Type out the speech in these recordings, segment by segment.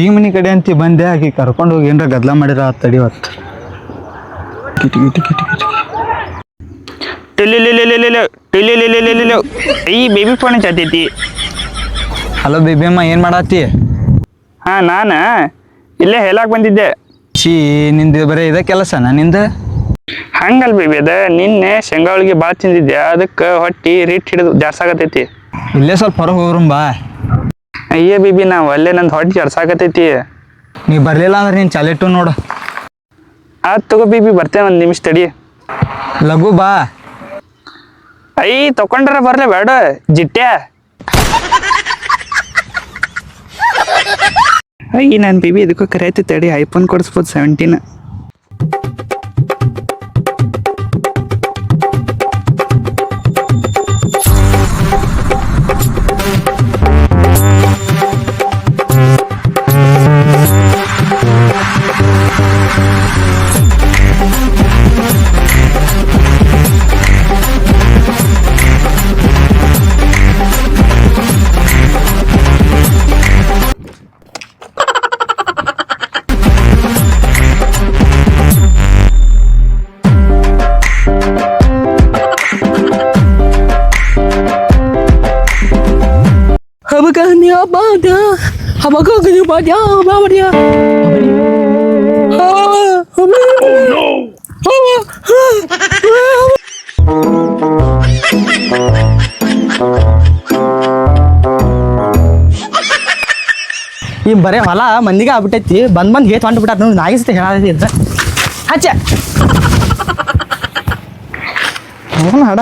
ಅಡಿಗೆ ಮನೆ ಕಡೆ ಅಂತ ಬಂದೆ ಆಕಿ ಕರ್ಕೊಂಡು ಹೋಗಿ ಏನ್ರ ಗದ್ಲ ಮಾಡಿರ ತಡಿವತ್ತು ಕಿಟಿ ಕಿಟಿ ಕಿಟಿ ಕಿಟಿ ಈ ಬೇಬಿ ಫೋನ್ ಹಚ್ಚತೈತಿ. ಹಲೋ ಬೇಬಿಯಮ್ಮ ಏನು ಮಾಡತ್ತಿ? ಹಾಂ ನಾನು ಇಲ್ಲೇ ಹೇಳಕ್ಕೆ ಬಂದಿದ್ದೆ. ನಿಂದು ಬರೀ ಇದೇ ಕೆಲಸನಾ ನಿಂದ? ಹಂಗಲ್ ಬೇಬಿ ಅದ ನಿನ್ನೆ ಶೇಂಗಾ ಹೋಳಿಗೆ ಭಾಳ ತಿಂದಿದ್ದೆ, ಅದಕ್ಕೆ ಹೊಟ್ಟಿ ರೇಟ್ ಹಿಡಿದು ಜಾಸ್ತಿ. ಇಲ್ಲೇ ಸ್ವಲ್ಪ ಹೊರಗೆ ಹೋಗ್ರಂ ಬಾ. ಅಯ್ಯ ಬೇಬಿ ನಾವು ಅಲ್ಲೇ ನಂದು ಹೊಟ್ಟೆ ಜಾಸ್ತಿ. ನೀ ಬರಲಿಲ್ಲ ಅಂದ್ರೆ ನೀನು ಚಾಲೆಟ್ಟು ನೋಡು. ಅದು ತಗೋ ಬೇಬಿ, ಬರ್ತೇನೆ ಒಂದು ನಿಮಿಷ ತಡಿ. ಲಘು ಬಾ. ತಕೊಂಡ್ರ ಬರ್ಲೆ ಬೇಡ ಜಿಟ್ಟ್ಯಾ. ನಾನು ಬೇಬಿ ಇದಕ್ಕೂ ಕರೆಯತ್ತೆ ತಡಿ, ಐಫೋನ್ ಕೊಡಿಸ್ಬೋದು 17. ಈ ಬರೇ ಹೊಲ ಮಂದಿಗೆ ಆಗ್ಬಿಟ್ಟೈತಿ. ಬಂದ್ ಹೇತ್ ಹೊಂಟ್ಬಿಟ್ಟ ನೋಡಿ. ನಾಯಿಸ್ತೆ ಹೇಳತೈತಿ ಇದ್ರ ಹಚ್ಚ ಹಾಡ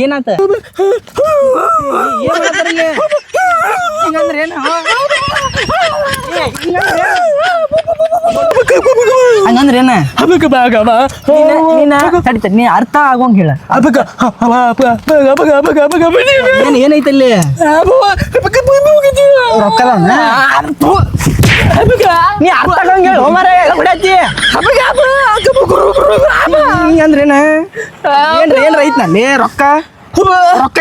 ಏನಾತ ಹಂಗಂದ್ರೆ ಏನ ತಡಿತ ನೀ ಅರ್ಥ ಆಗೋಂಗ ಹೇಳ. ಏನೈತಲ್ಲಿ ರೊಕ್ಕದ ನೀ ಅರ್ಥ ಆಗಂಗ ಹೇಳು ಮಾರ ಬಿಡತಿ. ಹಿಂಗಂದ್ರೇನ ಏನ್ರ ಐತ್ನಲ್ಲಿ ರೊಕ್ಕ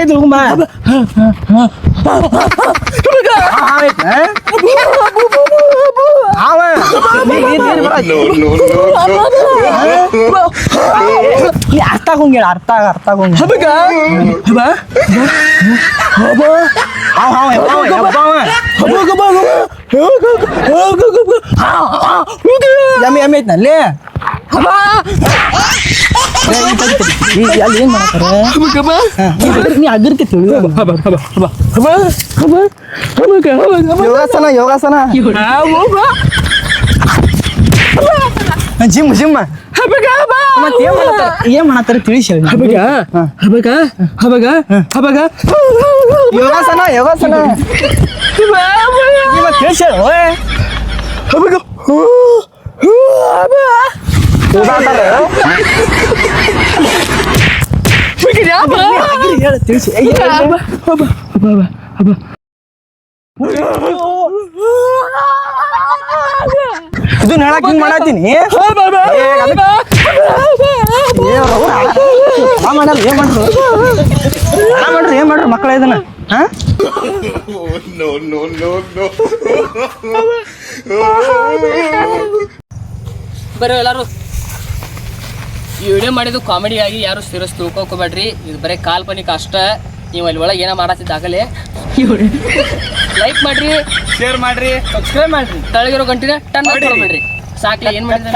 ಐತಿ ಹೋಗಮ್ಮ. ಅರ್ಥ ಆಗೋಂಗ ಹೇಳ. ಅರ್ಥ ಆಗೋಂಗ ಎಮ್ಮೆ ಐತ್ನಲ್ಲಿ ಅಲ್ಲಿ ಏನ್ ಮಾಡತ್ತಾರ ನೀ ಅಗರ್ತಿ ಯೋಗಾಸನ ಯೋಗಾಸನ ಜಿಮ್ ಜಿಮ್ ಏನ್ ಮಾಡತ್ತಾರ ತಿಳಿಸಿ ಯೋಗಾಸನ ಯೋಗಾಸನ ತಿಳಿಸಿ ಇದು ಹೇಳಕ್ ಹಿಂಗ್ ಮಾಡತ್ತೀನಿ. ಏನ್ ಮಾಡ್ರಿ ಮಕ್ಕಳ ಇದನ್ನ ಬರೋ ಎಲ್ಲಾರು ಈ ವಿಡಿಯೋ ಮಾಡಿದ್ದು ಕಾಮಿಡಿ ಆಗಿ ಯಾರು ಸೀರಿಯಸ್ ತಿಳ್ಕೊಬೇಡ್ರಿ. ಇದು ಬರೀ ಕಾಲ್ಪನಿಕ ಅಷ್ಟ. ನೀವು ಅಲ್ಲಿ ಒಳಗೆ ಏನೋ ಮಾಡತ್ತಿದ್ದಾಗಲೇ ಲೈಕ್ ಮಾಡ್ರಿ, ಶೇರ್ ಮಾಡ್ರಿ, ಸಬ್ಸ್ಕ್ರೈಬ್ ಮಾಡ್ರಿ, ತಳಗಿರೋ ಗಂಟಿನ ಟನ್ ಮಾಡ್ರಿ. ಸಾಕ್ಲಿ ಏನ್ ಮಾಡಿದ್ರೆ